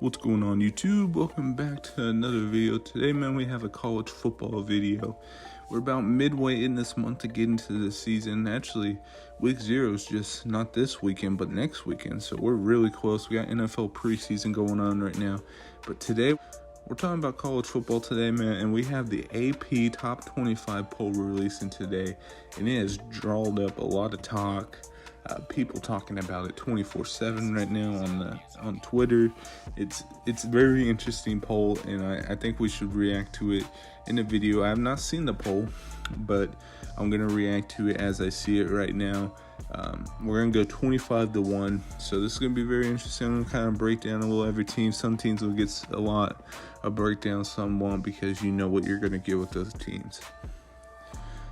What's going on, YouTube? Welcome back to another video. Today, man, we have a college football video. We're about midway in this month to get into the season. Actually, week 0 is just not this weekend, but next weekend. So we're really close. We got NFL preseason going on right now. But today, we're talking about college football today, man, and we have the AP Top 25 poll releasing today, and it has drawn up a lot of talk. People talking about it 24/7 right now on Twitter. It's a very interesting poll, and I think we should react to it in the video. I have not seen the poll, but I'm gonna react to it as I see it right now. We're gonna go 25-1, so this is gonna be very interesting. I'm gonna kind of break down a little every team. Some teams will get a lot of breakdown, some won't, because you know what you're gonna get with those teams.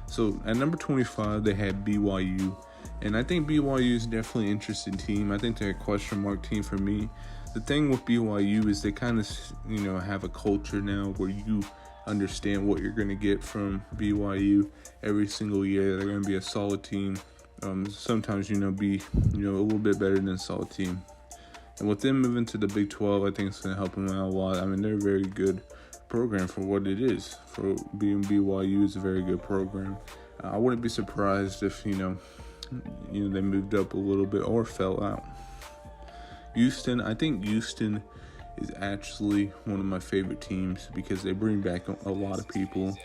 So at number 25, they had BYU. And I think BYU is definitely an interesting team. I think they're a question mark team for me. The thing with BYU is they kind of, have a culture now where you understand what you're going to get from BYU every single year. They're going to be a solid team. Sometimes, be, a little bit better than a solid team. And with them moving to the Big 12, I think it's going to help them out a lot. I mean, they're a very good program for what it is. For being BYU is a very good program. I wouldn't be surprised if, they moved up a little bit or fell out. Houston, I think Houston is actually one of my favorite teams because they bring back a lot of people.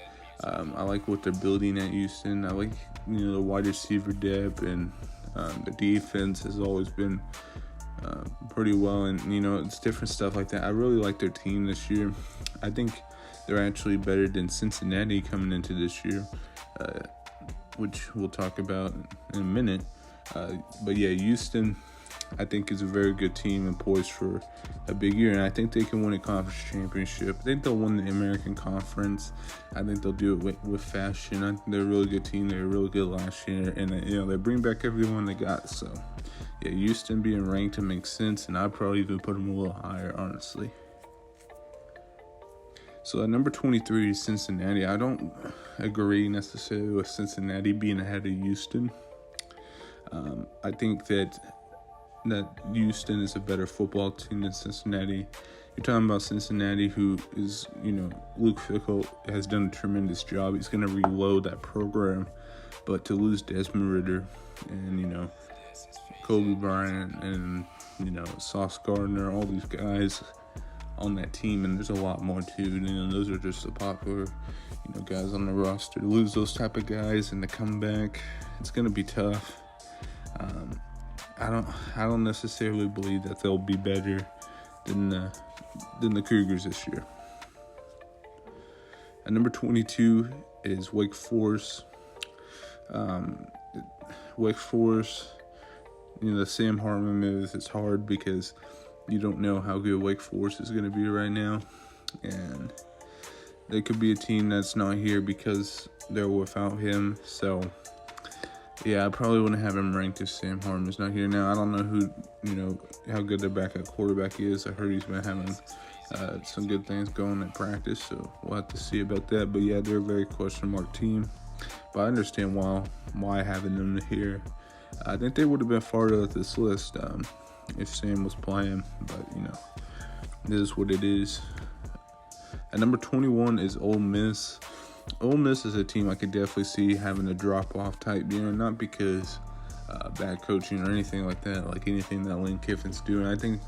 I like what they're building at Houston. I like, the wide receiver depth, and the defense has always been pretty well, and it's different stuff like that. I really like their team this year. I think they're actually better than Cincinnati coming into this year, which we'll talk about in a minute. But yeah, Houston, I think, is a very good team and poised for a big year, and I think they can win a conference championship. I think they'll win the American Conference. I think they'll do it with fashion. I think they're a really good team. They were really good last year, and they bring back everyone they got. So yeah, Houston being ranked, it makes sense, and I'd probably even put them a little higher, honestly. So at number 23 is Cincinnati. I don't agree necessarily with Cincinnati being ahead of Houston. I think that Houston is a better football team than Cincinnati. You're talking about Cincinnati, who is, Luke Fickell has done a tremendous job. He's going to reload that program. But to lose Desmond Ridder and, Kobe Bryant and, Sauce Gardner, all these guys on that team, and there's a lot more too. Those are just the popular, guys on the roster. To lose those type of guys and to come back, it's gonna be tough. I don't necessarily believe that they'll be better than the Cougars this year. At number 22 is Wake Forest. Wake Forest, the Sam Hartman move, it's hard because you don't know how good Wake Forest is going to be right now. And they could be a team that's not here because they're without him. So, yeah, I probably wouldn't have him ranked if Sam Hartman's not here. Now, I don't know who, how good their backup quarterback is. I heard he's been having some good things going at practice. So we'll have to see about that. But, yeah, they're a very question mark team. But I understand why having them here. I think they would have been farther up this list if Sam was playing, but this is what it is. At number 21 is Ole Miss. Ole Miss is a team I could definitely see having a drop-off type year, not because bad coaching or anything like that, like anything that Lane Kiffin's doing. I think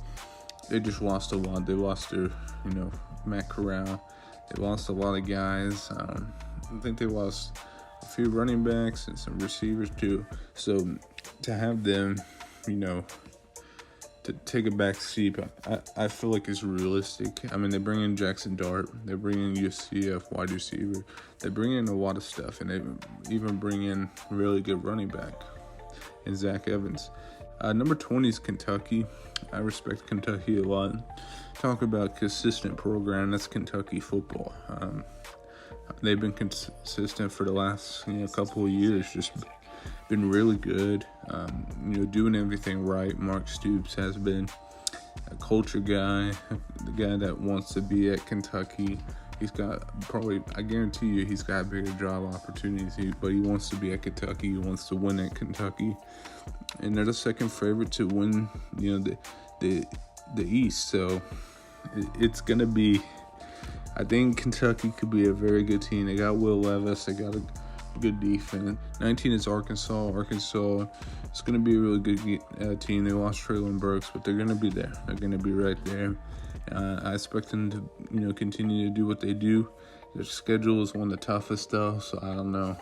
they just lost a lot. They lost their, Matt Corral. They lost a lot of guys. I think they lost a few running backs and some receivers too. So to have them, to take a back seat, I feel like it's realistic. I mean, they bring in Jackson Dart, they bring in UCF wide receiver, they bring in a lot of stuff, and they even bring in really good running back in Zach Evans. Number 20 is Kentucky. I respect Kentucky a lot. Talk about consistent program, that's Kentucky football. They've been consistent for the last couple of years, just been really good, doing everything right. Mark Stoops has been a culture guy, the guy that wants to be at Kentucky. He's got I guarantee you, he's got bigger job opportunities, but he wants to be at Kentucky. He wants to win at Kentucky, and they're the second favorite to win, the East. So it's going to be, I think Kentucky could be a very good team. They got Will Levis. They got a good defense. 19 is Arkansas. Arkansas is going to be a really good team. They lost Traylon Burks, but they're going to be there. They're going to be right there. I expect them to, continue to do what they do. Their schedule is one of the toughest, though, so I don't know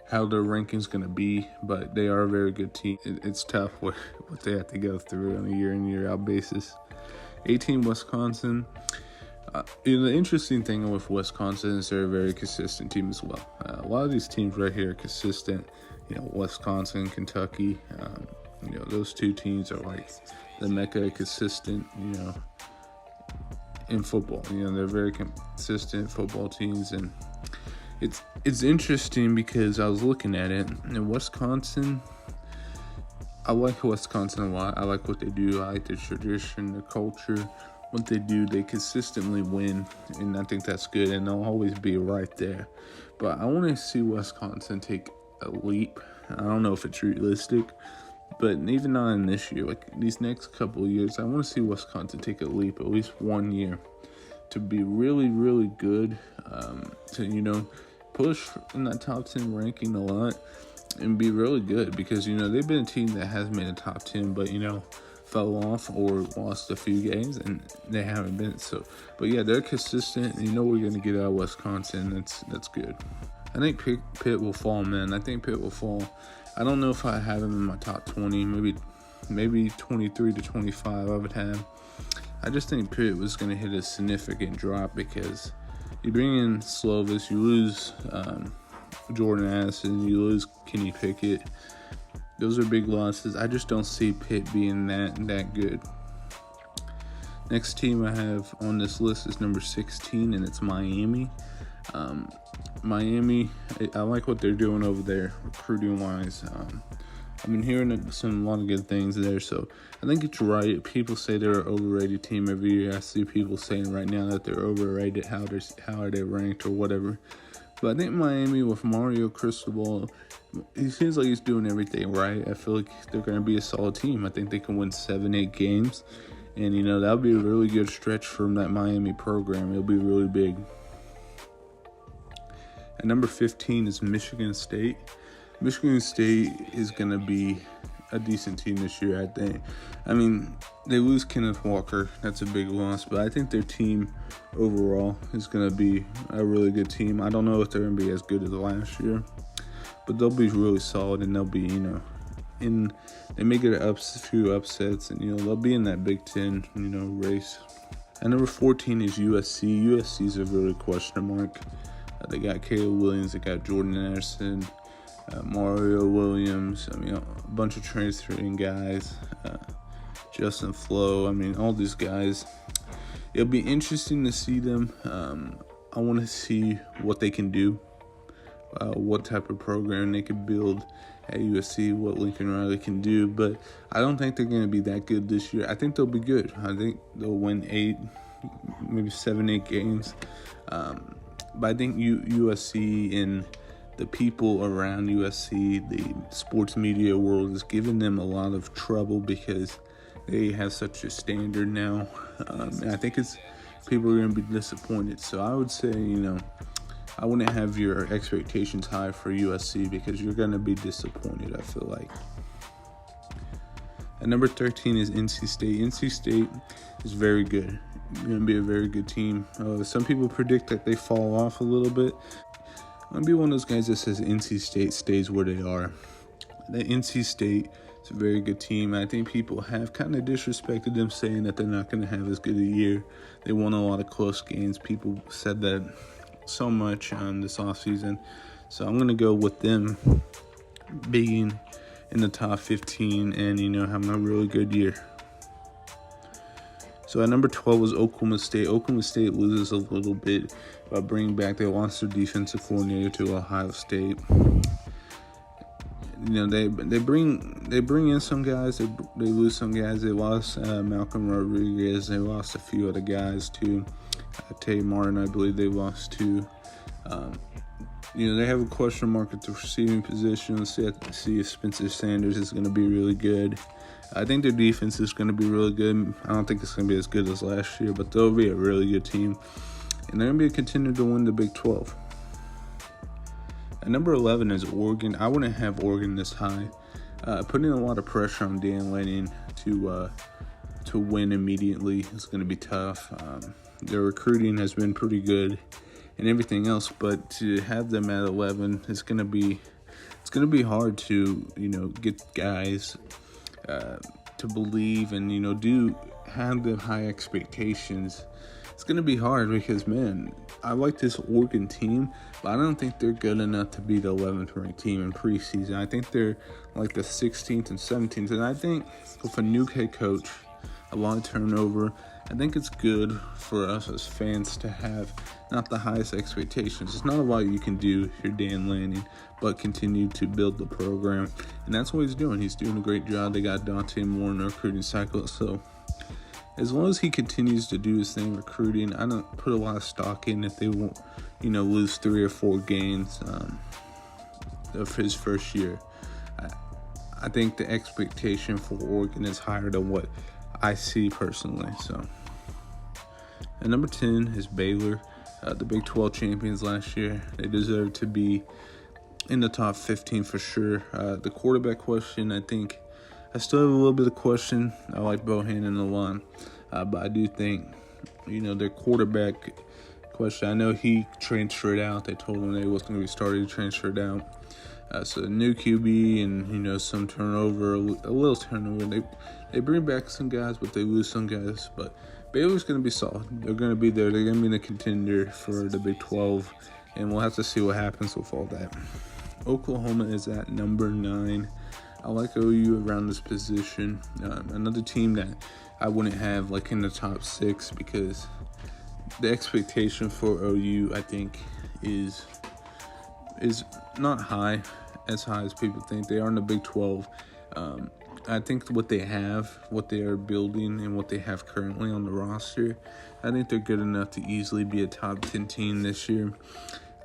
how their ranking's going to be, but they are a very good team. It's tough what they have to go through on a year-in, year-out basis. 18, Wisconsin. The interesting thing with Wisconsin is they're a very consistent team as well. A lot of these teams right here are consistent. Wisconsin, Kentucky, those two teams are like the mecca consistent, in football. They're very consistent football teams, and it's interesting because I was looking at it, and Wisconsin, I like Wisconsin a lot. I like what they do. I like their tradition, their culture. What they do, they consistently win, and I think that's good, and they'll always be right there. But I want to see Wisconsin take a leap. I don't know if it's realistic, but even not in this year, like these next couple of years, I want to see Wisconsin take a leap, at least 1 year, to be really, really good, to, push in that top 10 ranking a lot and be really good, because, they've been a team that has made a top 10, but, fell off or lost a few games, and they haven't been. But yeah, they're consistent, and we're going to get out of Wisconsin. That's good. I think Pitt will fall, man. I think Pitt will fall. I don't know if I have them in my top 20, maybe 23 to 25 I would have. I just think Pitt was going to hit a significant drop because you bring in Slovis, you lose Jordan Addison, you lose Kenny Pickett. Those are big losses. I just don't see Pitt being that good. Next team I have on this list is number 16, and it's Miami. Miami, I like what they're doing over there, recruiting-wise. I've been hearing a lot of good things there, so I think it's right. People say they're an overrated team every year. I see people saying right now that they're overrated, how are they ranked or whatever. But I think Miami with Mario Cristobal, he seems like he's doing everything right. I feel like they're going to be a solid team. I think they can win 7-8 games. And, that'll be a really good stretch from that Miami program. It'll be really big. At number 15 is Michigan State. Michigan State is going to be a decent team this year, I think. I mean, they lose Kenneth Walker. That's a big loss. But I think their team overall is going to be a really good team. I don't know if they're going to be as good as last year, but they'll be really solid, and they'll be, they may get a few upsets, and, they'll be in that Big Ten, race. And number 14 is USC. USC is a really question mark. They got Caleb Williams, they got Jordan Anderson, Mario Williams, a bunch of transferring guys, Justin Flo, all these guys. It'll be interesting to see them. I want to see what they can do, what type of program they can build at USC, what Lincoln Riley can do, but I don't think they're going to be that good this year. I think they'll be good. I think they'll win 8, maybe 7-8 games. But I think USC and the people around USC, the sports media world, is giving them a lot of trouble because they have such a standard now. And I think people are going to be disappointed. So I would say, I wouldn't have your expectations high for USC because you're going to be disappointed, I feel like. At number 13 is NC State. NC State is very good. Going to be a very good team. Some people predict that they fall off a little bit. I'm going to be one of those guys that says NC State stays where they are. The NC State is a very good team. I think people have kind of disrespected them, saying that they're not going to have as good a year. They won a lot of close games. People said that so much this offseason. So I'm going to go with them being in the top 15 and, having a really good year. So at number 12 was Oklahoma State. Oklahoma State loses a little bit by bringing back. They lost their defensive coordinator to Ohio State. They bring in some guys. They lose some guys. They lost Malcolm Rodriguez. They lost a few other guys too. Tay Martin, I believe they lost to. They have a question mark at the receiving position. Let's see if Spencer Sanders is going to be really good. I think their defense is going to be really good. I don't think it's going to be as good as last year, but they'll be a really good team. And they're going to be a contender to win the Big 12. At number 11 is Oregon. I wouldn't have Oregon this high. Putting a lot of pressure on Dan Lanning to win immediately is going to be tough. Their recruiting has been pretty good and everything else, but to have them at 11 is going to be hard to get guys to believe and have the high expectations. It's going to be hard because, man, I like this Oregon team, but I don't think they're good enough to be the 11th ranked team in preseason. I think they're like the 16th and 17th, and I think with a new head coach, a lot of turnover, I think it's good for us as fans to have not the highest expectations. It's not about what you can do if you're Dan Lanning, but continue to build the program, and that's what he's doing. He's doing a great job. They got Dante Moore in the recruiting cycle, so as long as he continues to do his thing recruiting, I don't put a lot of stock in if they won't, lose 3 or 4 games of his first year. I think the expectation for Oregon is higher than what I see personally. So, at number 10 is Baylor, the Big 12 champions last year. They deserve to be in the top 15 for sure. The quarterback question, I still have a little bit of question. I like Bohannon a lot, but I do think, their quarterback question. I know he transferred out. They told him they was going to be starting to transfer out. So new QB and some turnover, a little turnover. They bring back some guys, but they lose some guys. But Baylor's going to be solid. They're going to be there. They're going to be in the contender for the Big 12, and we'll have to see what happens with all that. Oklahoma is at number 9. I like OU around this position. Another team that I wouldn't have like in the top 6 because the expectation for OU, I think, is not as high as people think. They are in the Big 12. I think what they are building, and what they have currently on the roster, I think they're good enough to easily be a top 10 team this year.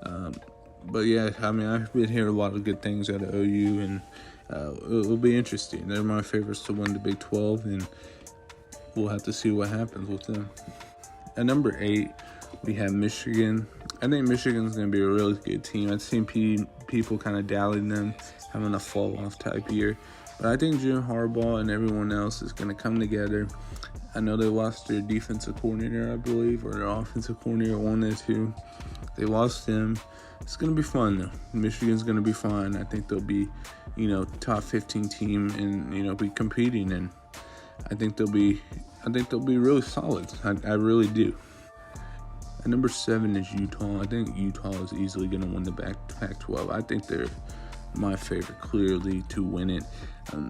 But yeah, I've been hearing a lot of good things out of OU, and it'll be interesting. They're my favorites to win the Big 12, and we'll have to see what happens with them. At number 8, we have Michigan. I think Michigan's going to be a really good team. I've seen people kind of doubting them, having a fall-off type year. But I think Jim Harbaugh and everyone else is going to come together. I know they lost their defensive coordinator, I believe, or their offensive coordinator, one or two. They lost him. It's going to be fun, though. Michigan's going to be fine. I think they'll be, top 15 team and, be competing. And I think they'll be really solid. I really do. At number 7 is Utah. I think Utah is easily going to win the Pac-12. I think they're my favorite, clearly, to win it.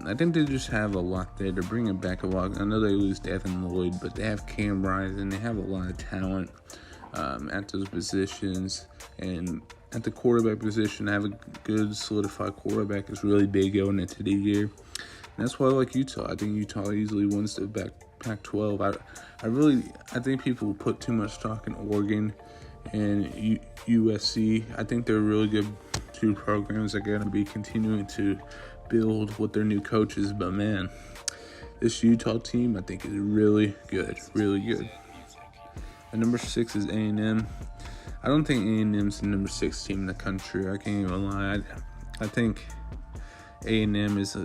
I think they just have a lot there. They're bringing back a lot. I know they lose Devin Lloyd, but they have Cam Rising. They have a lot of talent at those positions. And at the quarterback position, I have a good solidified quarterback. Is really big going into the year. And that's why I like Utah. I think Utah easily wins the Pac-12. I think people put too much stock in Oregon and USC. I think they're really good two programs that are going to be continuing to build with their new coaches. But man, this Utah team I think is really good, really good. And number 6 is A&M. I don't think A&M's the number 6 team in the country. I can't even lie. I think A&M is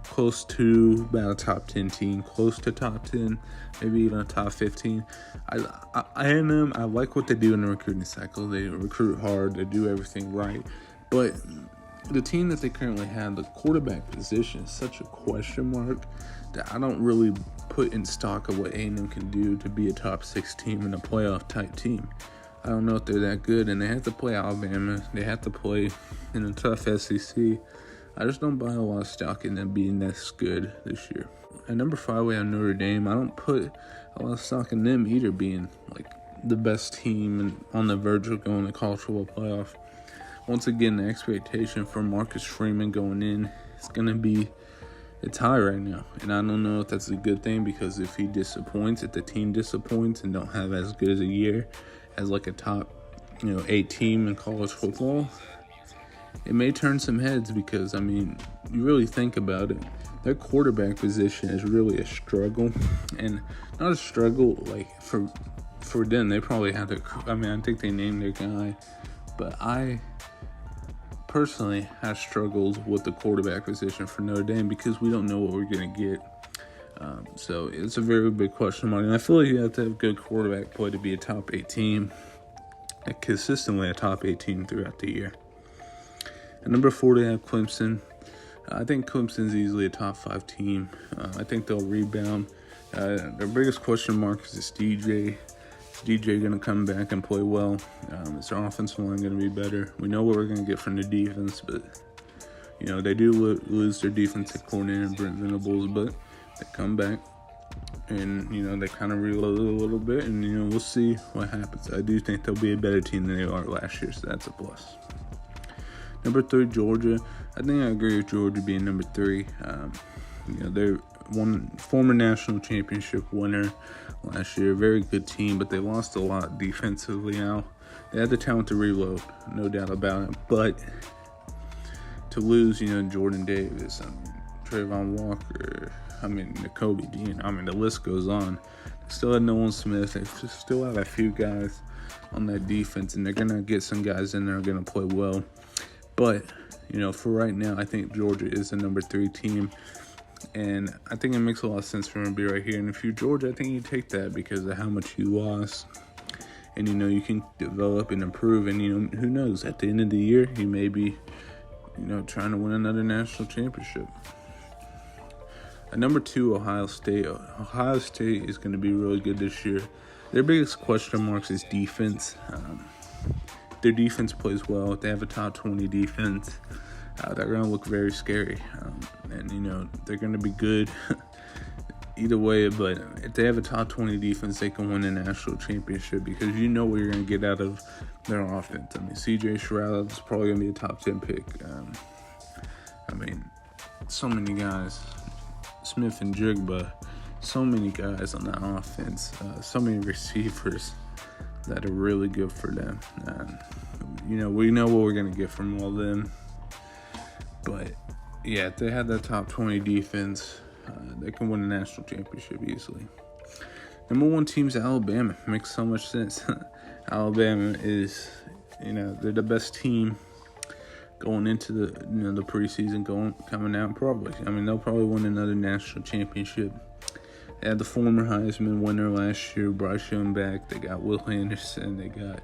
close to about a top 10 team, close to top 10, maybe even a top 15. A&M, I like what they do in the recruiting cycle. They recruit hard, they do everything right. But the team that they currently have, the quarterback position, is such a question mark that I don't really put in stock of what A&M can do to be a top 6 team and a playoff type team. I don't know if they're that good, and they have to play Alabama. They have to play in a tough SEC. I just don't buy a lot of stock in them being this good this year. At number 5, we have Notre Dame. I don't put a lot of stock in them either being like the best team and on the verge of going to college football playoff. Once again, the expectation for Marcus Freeman going in is going to be, it's high right now. And I don't know if that's a good thing, because if he disappoints, if the team disappoints and don't have as good as a year as like a top 8 team in college football, it may turn some heads, because, you really think about it. their quarterback position is really a struggle, and not a struggle like for them. They probably have to. I mean, I think they named their guy, but I personally have struggled with the quarterback position for Notre Dame because we don't know what we're gonna get. So it's a very big question mark, and I feel like you have to have good quarterback play to be a top 8 team, consistently a top 8 team throughout the year. At number 4, they have Clemson. I think Clemson's easily a top 5 team. I think they'll rebound. Their biggest question mark is DJ. Is DJ going to come back and play well? Is their offensive line going to be better? We know what we're going to get from the defense, but they do lose their defensive coordinator, Brent Venables, but they come back and they kind of reload a little bit, and we'll see what happens. I do think they'll be a better team than they are last year, so that's a plus. Number 3, Georgia. I think I agree with Georgia being number 3. They're one former national championship winner last year. Very good team, but they lost a lot defensively now. They had the talent to reload, no doubt about it. But to lose, Jordan Davis, Trayvon Walker, Nakobe Dean, the list goes on. They still had Nolan Smith. They still have a few guys on that defense, and they're going to get some guys in there who are going to play well. But, for right now, I think Georgia is the number 3 team. And I think it makes a lot of sense for them to be right here. And if you're Georgia, I think you take that because of how much you lost. And, you can develop and improve. And, who knows? At the end of the year, you may be, trying to win another national championship. At number 2, Ohio State. Ohio State is going to be really good this year. Their biggest question marks is defense. Their defense plays well. If they have a top 20 defense, they're going to look very scary. And, they're going to be good either way. But if they have a top 20 defense, they can win a national championship because what you're going to get out of their offense. C.J. Stroud is probably going to be a top 10 pick. So many guys. Smith and Jigba. So many guys on that offense. So many receivers that are really good for them. We know what we're going to get from all of them. But, yeah, if they have that top 20 defense, they can win a national championship easily. Number 1 team's Alabama. Makes so much sense. Alabama is, they're the best team going into the preseason, coming out probably. They'll probably win another national championship. They had the former Heisman winner last year, Bryce Young back. They got Will Anderson. They got,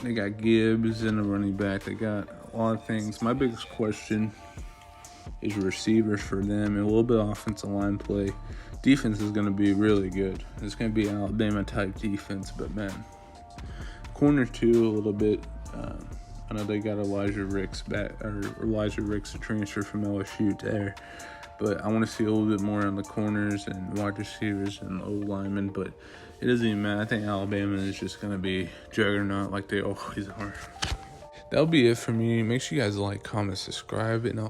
they got Gibbs and a running back. They got a lot of things. My biggest question is receivers for them and a little bit of offensive line play. Defense is going to be really good. It's going to be Alabama-type defense, but, man, corner 2 a little bit. I know they got Elijah Ricks, a transfer from LSU there. But I want to see a little bit more on the corners and wide receivers and old linemen. But it doesn't even matter. I think Alabama is just going to be juggernaut like they always are. That'll be it for me. Make sure you guys like, comment, subscribe, and I'll